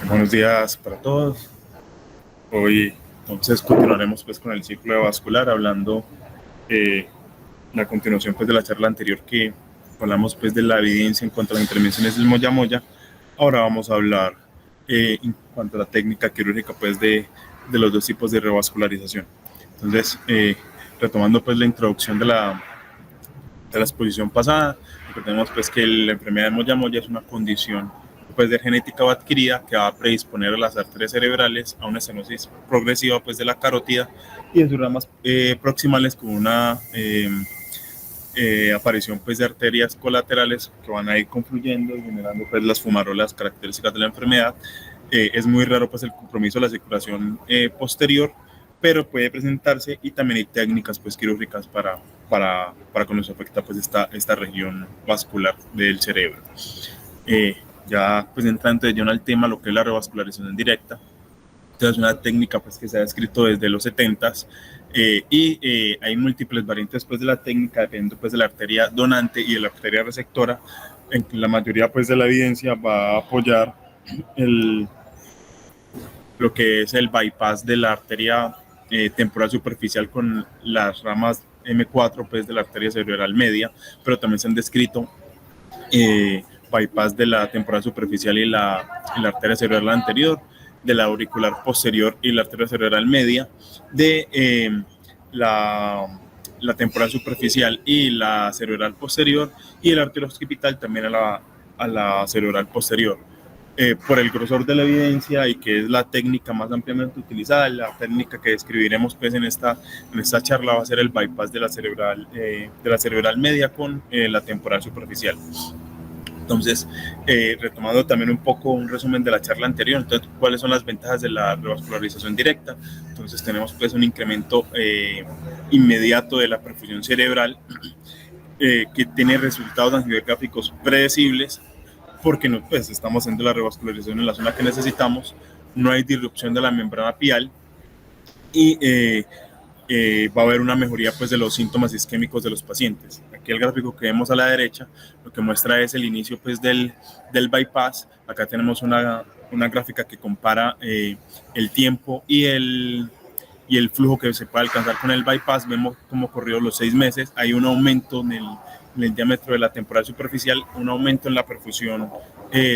Buenos días para todos. Hoy entonces continuaremos pues con el ciclo vascular hablando la continuación pues de la charla anterior que hablamos pues de la evidencia en cuanto a las intervenciones del Moya Moya. Ahora vamos a hablar en cuanto a la técnica quirúrgica pues de los dos tipos de revascularización. Entonces, retomando pues la introducción de la exposición pasada, recordemos pues que la enfermedad de Moya Moya es una condición pues de genética o adquirida que va a predisponer a las arterias cerebrales a una estenosis progresiva pues de la carótida y en sus ramas proximales con una aparición pues de arterias colaterales que van a ir confluyendo y generando pues las fumarolas características de la enfermedad. Es muy raro pues el compromiso de la circulación posterior, pero puede presentarse y también hay técnicas pues quirúrgicas para cuando se afecta pues esta región vascular del cerebro. Ya pues entrando de lleno al tema, lo que es la revascularización directa. Entonces es una técnica pues que se ha descrito desde los 70s hay múltiples variantes pues de la técnica dependiendo pues de la arteria donante y de la arteria receptora. En la mayoría pues de la evidencia va a apoyar lo que es el bypass de la arteria temporal superficial con las ramas M4 pues de la arteria cerebral media, pero también se han descrito bypass de la temporal superficial y la arteria cerebral anterior, de la auricular posterior y la arteria cerebral media, de la temporal superficial y la cerebral posterior, y el arteria occipital también a la cerebral posterior. Por el grosor de la evidencia y que es la técnica más ampliamente utilizada, la técnica que describiremos pues en esta charla va a ser el bypass de la cerebral media con la temporal superficial. Entonces, retomando también un poco un resumen de la charla anterior, entonces, ¿cuáles son las ventajas de la revascularización directa? Entonces, tenemos pues un incremento inmediato de la perfusión cerebral que tiene resultados angiográficos predecibles, porque no, pues, estamos haciendo la revascularización en la zona que necesitamos, no hay disrupción de la membrana pial y va a haber una mejoría pues, de los síntomas isquémicos de los pacientes. Aquí el gráfico que vemos a la derecha lo que muestra es el inicio pues, del bypass. Acá tenemos una gráfica que compara el tiempo y el flujo que se puede alcanzar con el bypass. Vemos cómo corrió los 6 meses. Hay un aumento en el diámetro de la temporal superficial, un aumento en la perfusión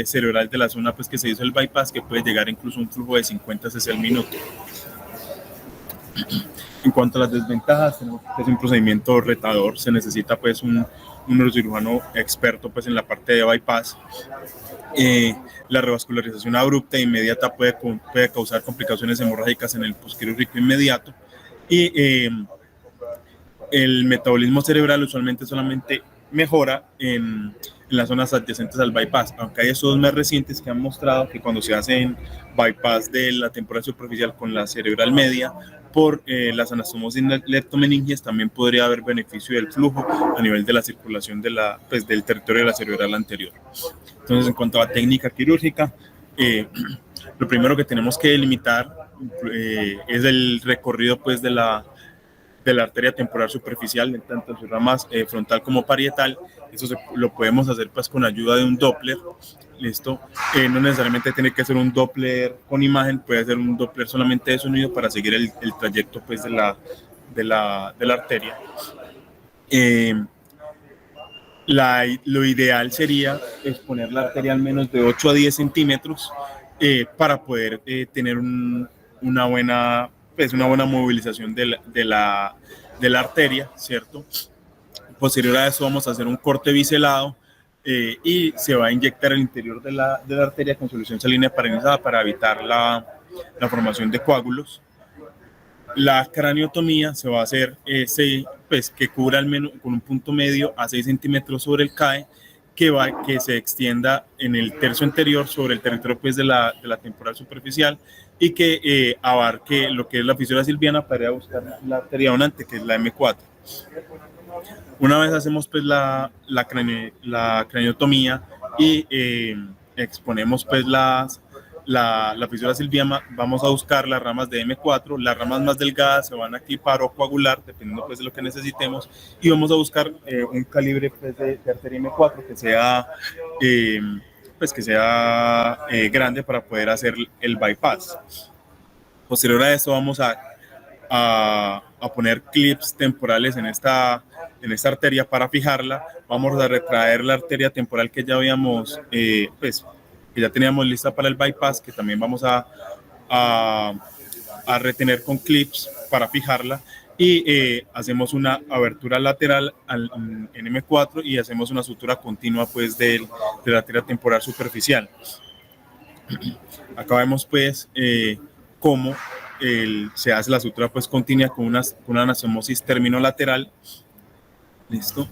cerebral de la zona pues, que se hizo el bypass, que puede llegar incluso a un flujo de 50 cc al minuto. En cuanto a las desventajas, tenemos que es un procedimiento retador, se necesita pues un neurocirujano experto pues en la parte de bypass. La revascularización abrupta e inmediata puede causar complicaciones hemorrágicas en el posquirúrgico inmediato y el metabolismo cerebral usualmente solamente mejora en las zonas adyacentes al bypass, aunque hay estudios más recientes que han mostrado que cuando se hacen bypass de la temporal superficial con la cerebral media por las anastomosis leptomeningeas también podría haber beneficio del flujo a nivel de la circulación del territorio de la cerebral anterior. Entonces, en cuanto a la técnica quirúrgica, lo primero que tenemos que delimitar es el recorrido pues de la arteria temporal superficial, tanto en sus ramas frontal como parietal. Eso lo podemos hacer pues con ayuda de un Doppler. Listo. No necesariamente tiene que ser un Doppler con imagen, puede ser un Doppler solamente de sonido para seguir el trayecto pues, de la arteria. Lo ideal sería exponer la arteria al menos de 8 a 10 centímetros para poder tener una buena movilización de la arteria, ¿cierto? Posterior a eso vamos a hacer un corte biselado y se va a inyectar el interior de la arteria con solución salina heparinizada para evitar la formación de coágulos. La craniotomía se va a hacer pues, que cubra al menos con un punto medio a 6 centímetros sobre el CAE, que se extienda en el tercio anterior sobre el territorio pues, de la temporal superficial y que abarque lo que es la fisura silviana para ir a buscar la arteria donante, que es la M4. Una vez hacemos pues, la craniotomía y exponemos pues, la fisura silviana, vamos a buscar las ramas de M4, las ramas más delgadas se van a clipar o coagular, dependiendo pues, de lo que necesitemos, y vamos a buscar un calibre pues, de arteria M4 que sea pues que sea grande para poder hacer el bypass. Posterior a esto vamos a poner clips temporales en esta arteria para fijarla. Vamos a retraer la arteria temporal que ya habíamos, pues, que ya teníamos lista para el bypass, que también vamos a retener con clips para fijarla, y hacemos una abertura lateral en M4 y hacemos una sutura continua pues de la arteria temporal superficial. Acá vemos pues cómo se hace la sutura pues continua con una anastomosis terminolateral. Listo.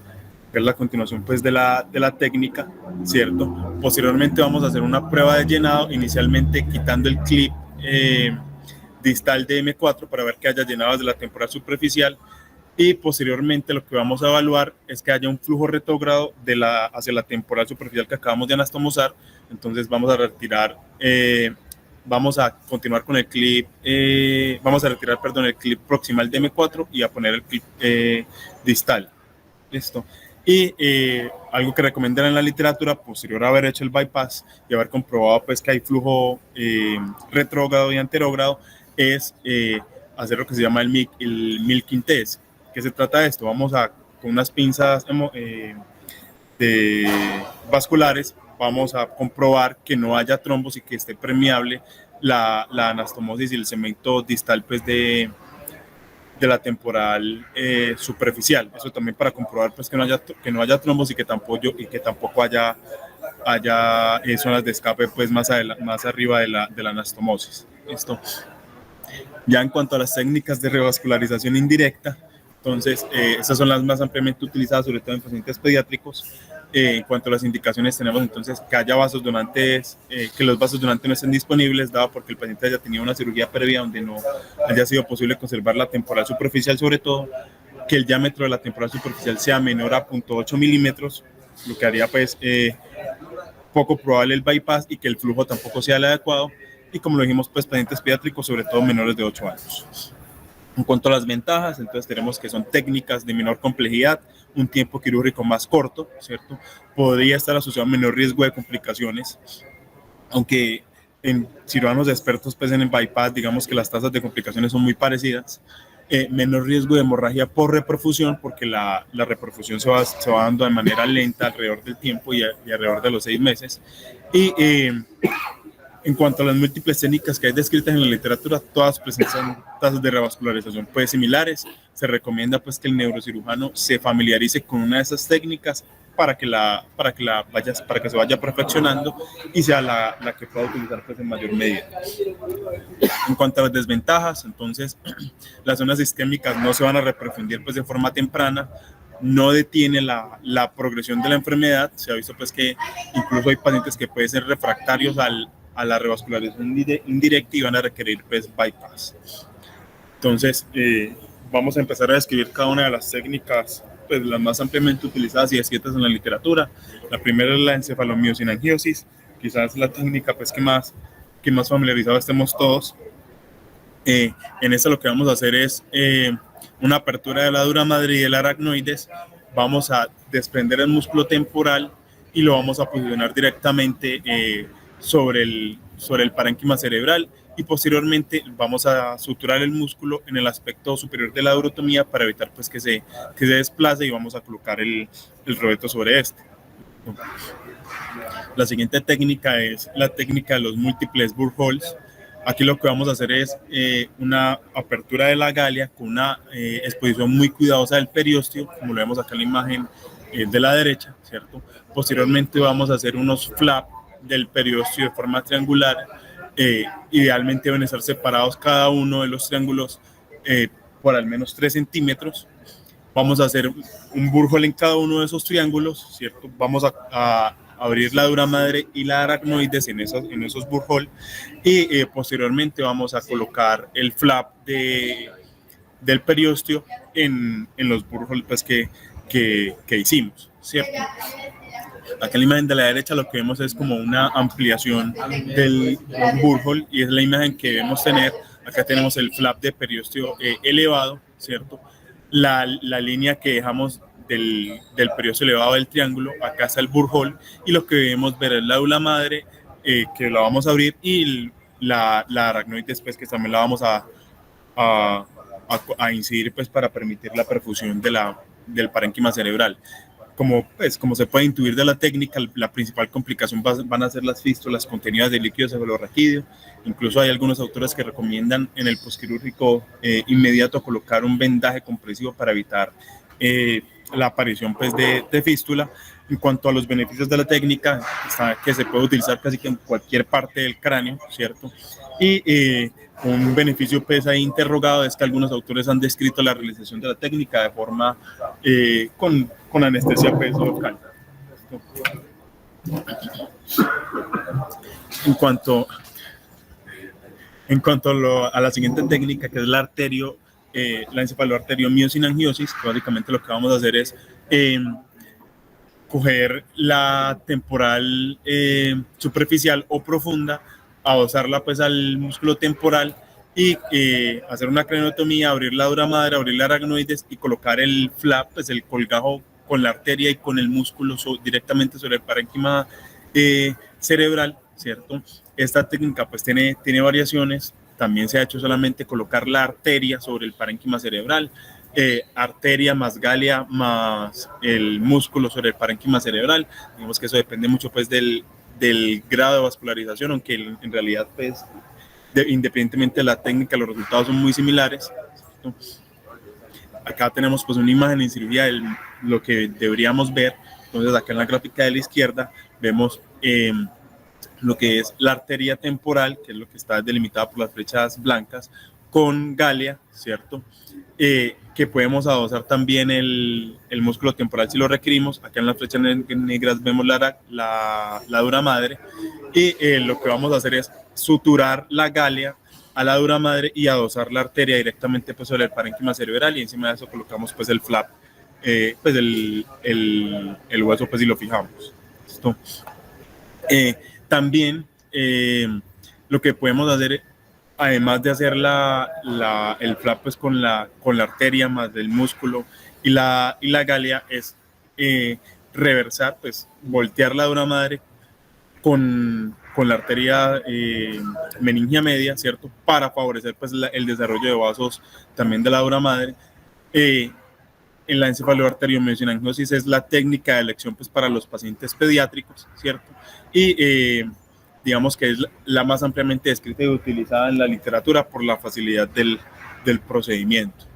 Es la continuación pues de la técnica, ¿cierto? Posteriormente vamos a hacer una prueba de llenado, inicialmente quitando el clip distal de M4 para ver que haya llenado desde la temporal superficial, y posteriormente lo que vamos a evaluar es que haya un flujo retrógrado hacia la temporal superficial que acabamos de anastomosar. Entonces vamos a retirar, vamos a continuar con el clip, vamos a retirar, perdón, el clip proximal de M4 y a poner el clip distal. Listo. Y algo que recomiendan en la literatura, posterior a haber hecho el bypass y haber comprobado pues que hay flujo retrógrado y anterógrado, es hacer lo que se llama el milking test. ¿Qué se trata de esto? Vamos con unas pinzas vasculares, vamos a comprobar que no haya trombos y que esté permeable la anastomosis y el segmento distal pues de la temporal superficial. Eso también para comprobar pues que no haya trombos y que tampoco haya zonas de escape pues más arriba de la anastomosis. Esto. Ya en cuanto a las técnicas de revascularización indirecta, entonces estas son las más ampliamente utilizadas, sobre todo en pacientes pediátricos. En cuanto a las indicaciones, tenemos entonces que haya vasos donantes, que los vasos donantes no estén disponibles, dado porque el paciente haya tenido una cirugía previa donde no haya sido posible conservar la temporal superficial, sobre todo que el diámetro de la temporal superficial sea menor a 0.8 milímetros, lo que haría pues poco probable el bypass, y que el flujo tampoco sea el adecuado, y como lo dijimos, pues pacientes pediátricos, sobre todo menores de 8 años. En cuanto a las ventajas, entonces tenemos que son técnicas de menor complejidad, un tiempo quirúrgico más corto, ¿cierto? Podría estar asociado a menor riesgo de complicaciones, aunque en cirujanos expertos pues en el bypass, digamos que las tasas de complicaciones son muy parecidas. Menor riesgo de hemorragia por reperfusión, porque la reperfusión se va dando de manera lenta alrededor del tiempo y alrededor de los 6 meses. Y en cuanto a las múltiples técnicas que hay descritas en la literatura, todas presentan tasas de revascularización pues similares. Se recomienda pues que el neurocirujano se familiarice con una de esas técnicas para que se vaya perfeccionando y sea la que pueda utilizar pues en mayor medida. En cuanto a las desventajas, entonces las zonas isquémicas no se van a reperfundir pues de forma temprana, no detiene la progresión de la enfermedad. Se ha visto pues que incluso hay pacientes que pueden ser refractarios a la revascularización indirecta y van a requerir pues bypass. Entonces vamos a empezar a describir cada una de las técnicas pues las más ampliamente utilizadas y descritas en la literatura. La primera es la encefalomiocinangiosis, quizás la técnica pues que más familiarizados estemos todos. En esta lo que vamos a hacer es una apertura de la dura madre y del aracnoides. Vamos a desprender el músculo temporal y lo vamos a posicionar directamente sobre el parénquima cerebral, y posteriormente vamos a suturar el músculo en el aspecto superior de la durotomía para evitar pues que se desplace, y vamos a colocar el robeto sobre este. La siguiente técnica es la técnica de los múltiples burr holes. Aquí lo que vamos a hacer es una apertura de la galia con una exposición muy cuidadosa del periósteo, como lo vemos acá en la imagen de la derecha, ¿cierto? Posteriormente vamos a hacer unos flaps del periósteo de forma triangular. Idealmente deben estar separados cada uno de los triángulos por al menos 3 centímetros. Vamos a hacer un burr hole en cada uno de esos triángulos, ¿cierto? Vamos a abrir la dura madre y la aracnoides en esos burr hole, y posteriormente vamos a colocar el flap del periósteo en los burr hole pues, que hicimos, ¿cierto? Acá en la imagen de la derecha lo que vemos es como una ampliación del burr hole, y es la imagen que debemos tener. Acá tenemos el flap de periósteo elevado, ¿cierto? La línea que dejamos del periodo elevado del triángulo. Acá está el burhole y lo que debemos ver es la aula madre, que la vamos a abrir, y la aracnoides, pues, que también la vamos a incidir, pues, para permitir la perfusión del parénquima cerebral. Como se puede intuir de la técnica, la principal complicación van a ser las fístulas contenidas de líquido cefalorraquídeo. Incluso hay algunos autores que recomiendan en el posquirúrgico inmediato colocar un vendaje compresivo para evitar la aparición, pues, de fístula. En cuanto a los beneficios de la técnica, que se puede utilizar casi que en cualquier parte del cráneo, ¿cierto? Y un beneficio, pues, ahí interrogado es que algunos autores han descrito la realización de la técnica de forma con anestesia, pues, local. En cuanto a la siguiente técnica, que es la encefaloarteriomiosianangiosis, que básicamente lo que vamos a hacer es coger la temporal superficial o profunda, adosarla, pues, al músculo temporal y hacer una craniotomía, abrir la dura madre, abrir la aracnoides y colocar el flap, pues, el colgajo con la arteria y con el músculo directamente sobre el parénquima cerebral, ¿cierto? Esta técnica, pues, tiene variaciones. También se ha hecho solamente colocar la arteria sobre el parénquima cerebral, arteria más galia más el músculo sobre el parénquima cerebral. Digamos que eso depende mucho, pues, del grado de vascularización, aunque en realidad, pues, independientemente de la técnica, los resultados son muy similares, ¿cierto? Acá tenemos, pues, una imagen en cirugía de lo que deberíamos ver. Entonces, acá en la gráfica de la izquierda vemos lo que es la arteria temporal, que es lo que está delimitada por las flechas blancas, con galia, ¿cierto? Que podemos adosar también el músculo temporal si lo requerimos. Acá en las flechas negras vemos la dura madre, y lo que vamos a hacer es suturar la galia a la dura madre y adosar la arteria directamente, pues, sobre el parénquima cerebral, y encima de eso colocamos, pues, el flap, pues, el hueso, pues, y lo fijamos. ¿Listo? También lo que podemos hacer, además de hacer el flap, pues, con la arteria más del músculo y la galia, es reversar, pues, voltear la dura madre con la arteria meningia media, ¿cierto? Para favorecer, pues, el desarrollo de vasos también de la dura madre. En la encefaloarteriomiosianangiosis es la técnica de elección, pues, para los pacientes pediátricos, ¿cierto? Y digamos que es la más ampliamente descrita y utilizada en la literatura por la facilidad del procedimiento.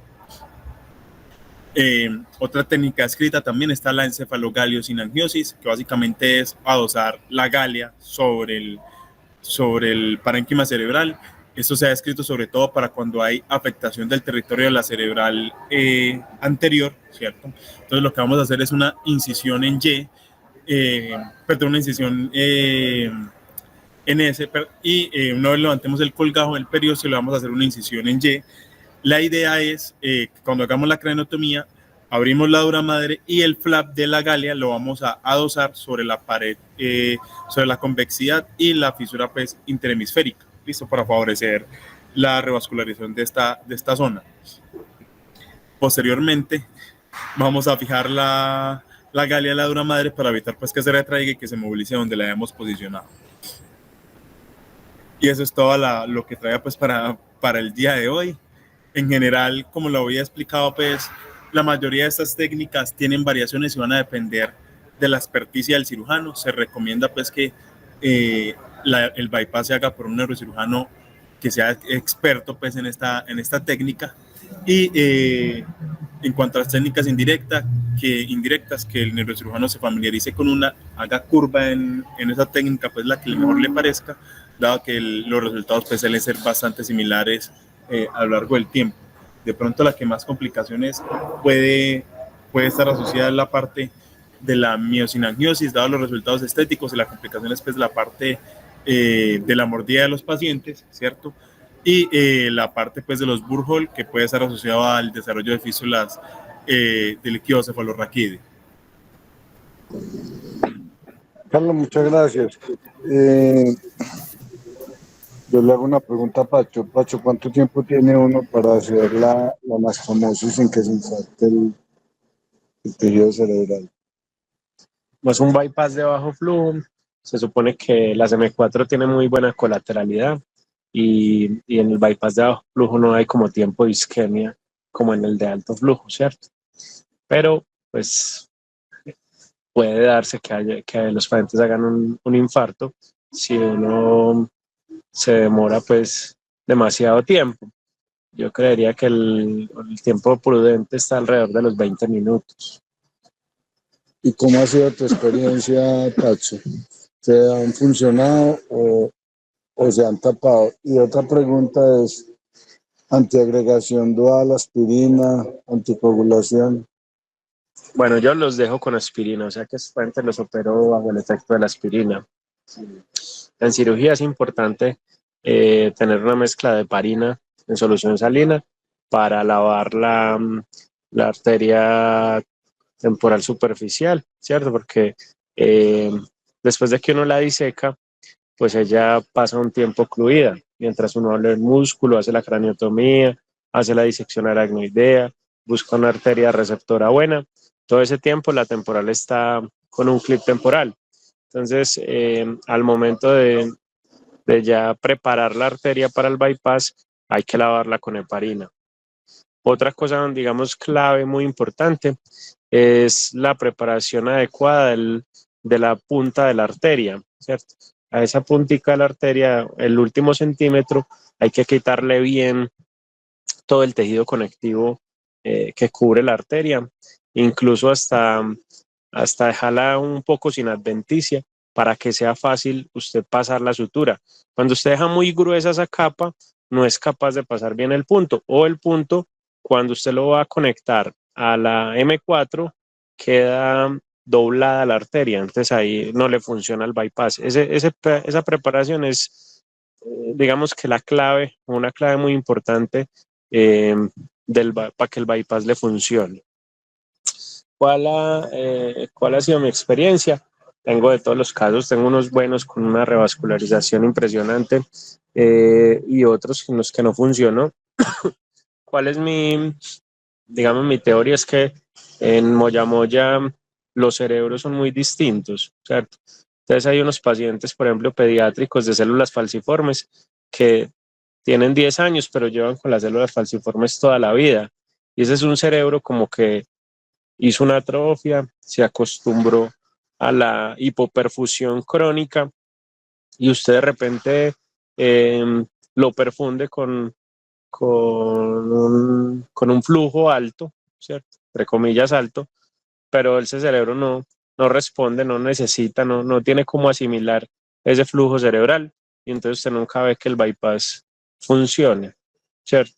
Otra técnica escrita también está la encefalogaliosianangiosis, que básicamente es adosar la galia sobre el parénquima cerebral. Esto se ha descrito sobre todo para cuando hay afectación del territorio de la cerebral anterior, ¿cierto? Entonces, lo que vamos a hacer es una incisión en Y, una incisión en S, y una vez levantemos el colgajo del periósteo, le vamos a hacer una incisión en Y. La idea es que cuando hagamos la craniotomía, abrimos la dura madre y el flap de la galia lo vamos a adosar sobre la pared, sobre la convexidad y la fisura, pues, interhemisférica, listo, para favorecer la revascularización de esta zona. Posteriormente, vamos a fijar la galia de la dura madre para evitar, pues, que se retraiga y que se movilice donde la hayamos posicionado. Y eso es todo lo que traía, pues, para el día de hoy. En general, como lo había explicado, pues, la mayoría de estas técnicas tienen variaciones y van a depender de la experticia del cirujano. Se recomienda, pues, que el bypass se haga por un neurocirujano que sea experto, pues, en esta técnica. Y en cuanto a las técnicas indirectas, que el neurocirujano se familiarice con una, haga curva en esa técnica, pues, la que mejor le parezca, dado que los resultados, pues, suelen ser bastante similares a lo largo del tiempo. De pronto, la que más complicaciones puede estar asociada a la parte de la miosinangiosis, dado los resultados estéticos, y la complicación es, pues, la parte de la mordida de los pacientes, ¿cierto? Y la parte, pues, de los burhole, que puede estar asociado al desarrollo de fístulas de líquido cefalorraquídeo. Carlos, muchas gracias. Yo le hago una pregunta a Pacho. Pacho, ¿cuánto tiempo tiene uno para hacer la anastomosis sin que se infecte el tejido cerebral. Es un bypass de bajo flujo. Se supone que las M4 tienen muy buena colateralidad y en el bypass de bajo flujo no hay como tiempo de isquemia como en el de alto flujo, ¿cierto? Pero pues puede darse que los pacientes hagan un infarto si uno se demora pues demasiado tiempo. Yo creería que el tiempo prudente está alrededor de los 20 minutos. ¿Y cómo ha sido tu experiencia, Pacho? ¿Te han funcionado o se han tapado? Y otra pregunta es, antiagregación dual, aspirina, anticoagulación. Bueno, yo los dejo con aspirina, o sea que este los opero bajo el efecto de la aspirina. En cirugía es importante tener una mezcla de heparina en solución salina para lavar la arteria temporal superficial, ¿cierto? Porque después de que uno la diseca, pues ella pasa un tiempo ocluida, mientras uno habla el músculo, hace la craniotomía, hace la disección aracnoidea, busca una arteria receptora buena. Todo ese tiempo la temporal está con un clip temporal. Entonces, al momento de ya preparar la arteria para el bypass, hay que lavarla con heparina. Otra cosa, digamos, clave muy importante es la preparación adecuada de la punta de la arteria, ¿cierto? A esa puntica de la arteria, el último centímetro, hay que quitarle bien todo el tejido conectivo que cubre la arteria, incluso hasta dejarla un poco sin adventicia para que sea fácil usted pasar la sutura. Cuando usted deja muy gruesa esa capa, no es capaz de pasar bien el punto, o el punto, cuando usted lo va a conectar a la M4, queda doblada la arteria, entonces ahí no le funciona el bypass. Esa preparación es, digamos que la clave, una clave muy importante eh, para que el bypass le funcione. ¿Cuál ha sido mi experiencia? Tengo de todos los casos, tengo unos buenos con una revascularización impresionante y otros en los que no funcionó. ¿Cuál es mi teoría? Es que en Moyamoya los cerebros son muy distintos, ¿cierto? Entonces hay unos pacientes, por ejemplo, pediátricos de células falciformes que tienen 10 años, pero llevan con las células falciformes toda la vida. Y ese es un cerebro como que hizo una atrofia, se acostumbró a la hipoperfusión crónica y usted de repente lo perfunde con un flujo alto, ¿cierto? Entre comillas alto, pero ese cerebro no responde, no necesita, no tiene cómo asimilar ese flujo cerebral y entonces usted nunca ve que el bypass funcione, ¿cierto?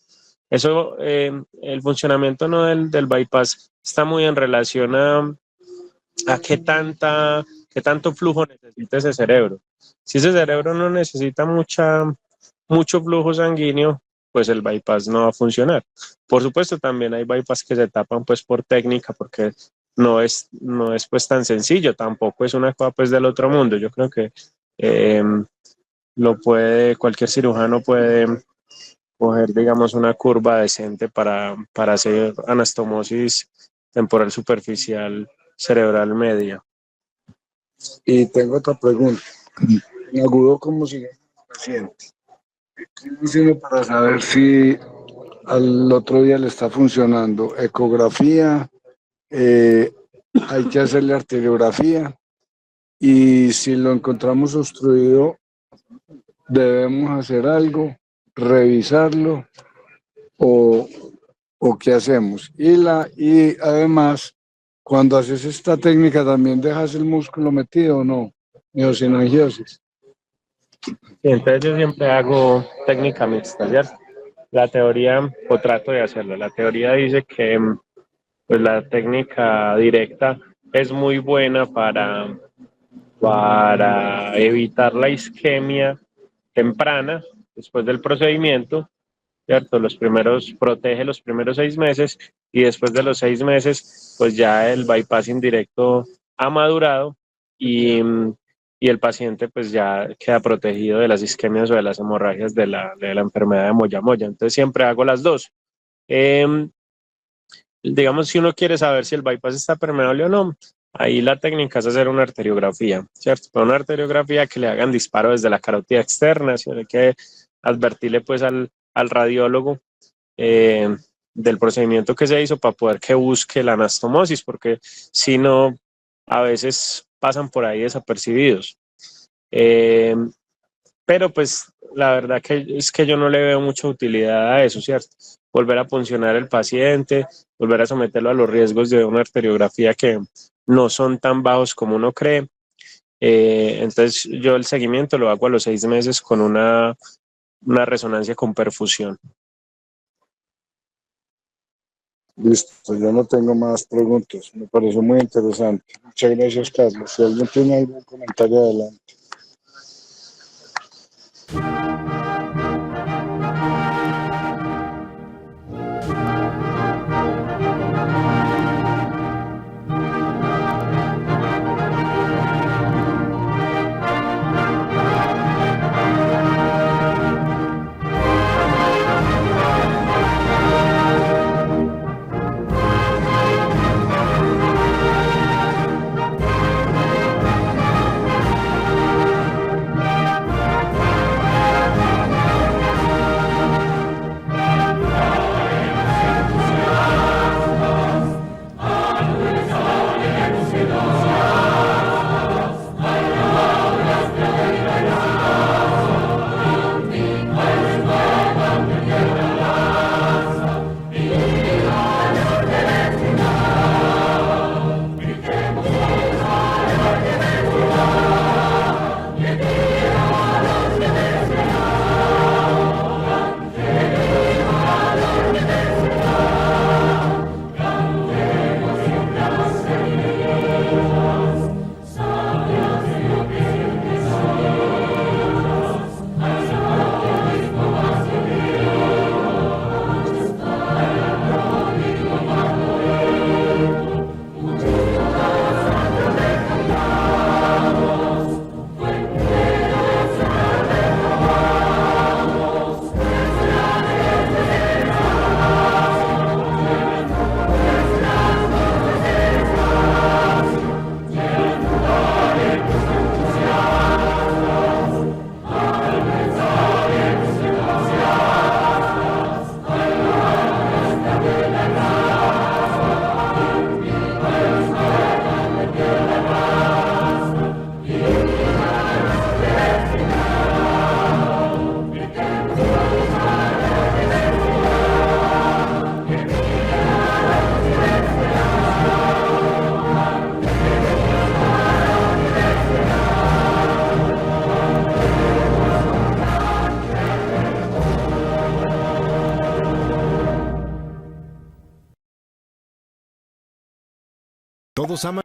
Eso, el funcionamiento no del bypass está muy en relación a qué tanto flujo necesita ese cerebro. Si ese cerebro no necesita mucho flujo sanguíneo, pues el bypass no va a funcionar. Por supuesto, también hay bypass que se tapan pues por técnica, porque no es pues tan sencillo, tampoco es una cosa pues del otro mundo. Yo creo que eh, cualquier cirujano puede coger, digamos, una curva decente para hacer anastomosis temporal superficial cerebral media. Y tengo otra pregunta. En agudo, ¿cómo sigue el paciente? ¿Cómo sirve para saber si al otro día le está funcionando? Ecografía, hay que hacerle arteriografía y si lo encontramos obstruido, debemos hacer algo, revisarlo o, o qué hacemos. Y además, cuando haces esta técnica, ¿también dejas el músculo metido o no? Miosinangiosis. Y entonces yo siempre hago técnica mixta, ¿cierto? La teoría, o trato de hacerlo, la teoría dice que pues, la técnica directa es muy buena para evitar la isquemia temprana después del procedimiento, ¿cierto? Protege los primeros 6 meses y después de los 6 meses, pues ya el bypass indirecto ha madurado y el paciente pues ya queda protegido de las isquemias o de las hemorragias de la enfermedad de Moyamoya. Entonces siempre hago las dos. digamos, si uno quiere saber si el bypass está permeable o no, ahí la técnica es hacer una arteriografía, ¿cierto? Pero una arteriografía que le hagan disparo desde la carótida externa, si hay que advertirle pues al radiólogo del procedimiento que se hizo para poder que busque la anastomosis, porque si no, a veces pasan por ahí desapercibidos. Pero pues la verdad que es que yo no le veo mucha utilidad a eso, ¿cierto? Volver a puncionar el paciente, volver a someterlo a los riesgos de una arteriografía que no son tan bajos como uno cree. Entonces yo el seguimiento lo hago a los 6 meses con una resonancia con perfusión. Listo, yo no tengo más preguntas. Me pareció muy interesante. Muchas gracias, Carlos. Si alguien tiene algún comentario, adelante. Todos aman